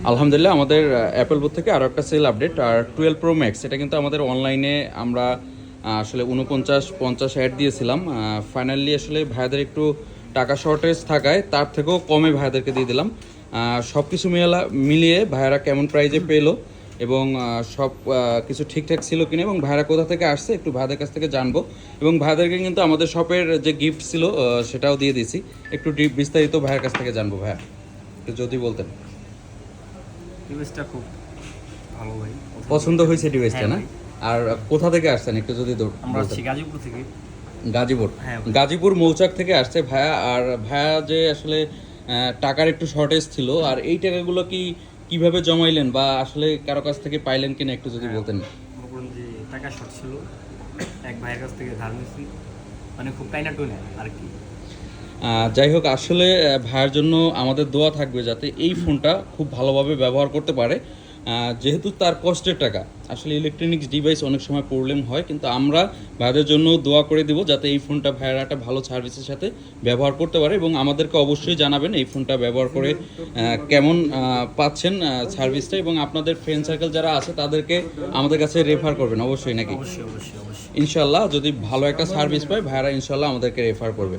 আলহামদুলিল্লাহ আমাদের Apple booth থেকে আরও একটা সেল আপডেট আর 12 Pro Max এটা কিন্তু আমাদের অনলাইনে আমরা আসলে 49-50 অ্যাড দিয়েছিলাম। ফাইনালি আসলে ভাইয়াদের একটু টাকা শর্টেজ থাকায় তার থেকেও কমে ভাইয়াদেরকে দিয়ে দিলাম। সব কিছু মিলিয়ে ভাইয়ারা কেমন প্রাইজে পেলো এবং সব কিছু ঠিকঠাক ছিল কিনা এবং ভাইয়ারা কোথা থেকে আসছে একটু ভাইয়াদের কাছ থেকে জানবো এবং ভাইয়াদেরকে কিন্তু আমাদের শপের যে গিফট ছিল সেটাও দিয়ে দিয়েছি। একটু বিস্তারিত ভাইয়ের কাছ থেকে জানবো। ভাইয়া একটু যদি বলতেন। ডিভাইসটা খুব ভালো ভাই, পছন্দ হয়েছে ডিভাইসটা হ্যাঁ না? ভাই। আর কোথা থেকে আসছেন একটু যদি আমরা বলতেন। আসছি গাজীপুর থেকে। গাজীপুর। হ্যাঁ ভাই। গাজীপুর মৌচাক থেকে আসছে ভাইয়া। আর ভাইয়া যে আসলে টাকার একটু শর্টেজ ছিল আর এই টাকাগুলো কিভাবে জমাইলেন বা আসলে কারো কাছ থেকে পাইলেন কিনা একটু যদি বলতেন। মনে করুন যে টাকা শর্ট ছিল, এক ভাইয়ের কাছ থেকে ধার নিয়েছি, মানে খুব টাইনা টুনে আর কি। যাই হোক আসলে ভাইয়ের জন্য আমাদের দোয়া থাকবে যাতে এই ফোনটা খুব ভালোভাবে ব্যবহার করতে পারে। যেহেতু তার কষ্টের টাকা, আসলে ইলেকট্রনিক্স ডিভাইস অনেক সময় প্রবলেম হয়, কিন্তু আমরা ভাইদের জন্য দোয়া করে দিব যাতে এই ফোনটা ভাইয়েরা একটা ভালো সার্ভিসের সাথে ব্যবহার করতে পারে এবং আমাদেরকে অবশ্যই জানাবেন এই ফোনটা ব্যবহার করে কেমন পাচ্ছেন সার্ভিসটা এবং আপনাদের ফ্রেন্ড সার্কেল যারা আছে তাদেরকে আমাদের কাছে রেফার করবেন অবশ্যই নাকি? অবশ্যই অবশ্যই অবশ্যই। ইনশাল্লাহ যদি ভালো একটা সার্ভিস পায় ভাইয়েরা ইনশাল্লাহ আমাদেরকে রেফার করবে।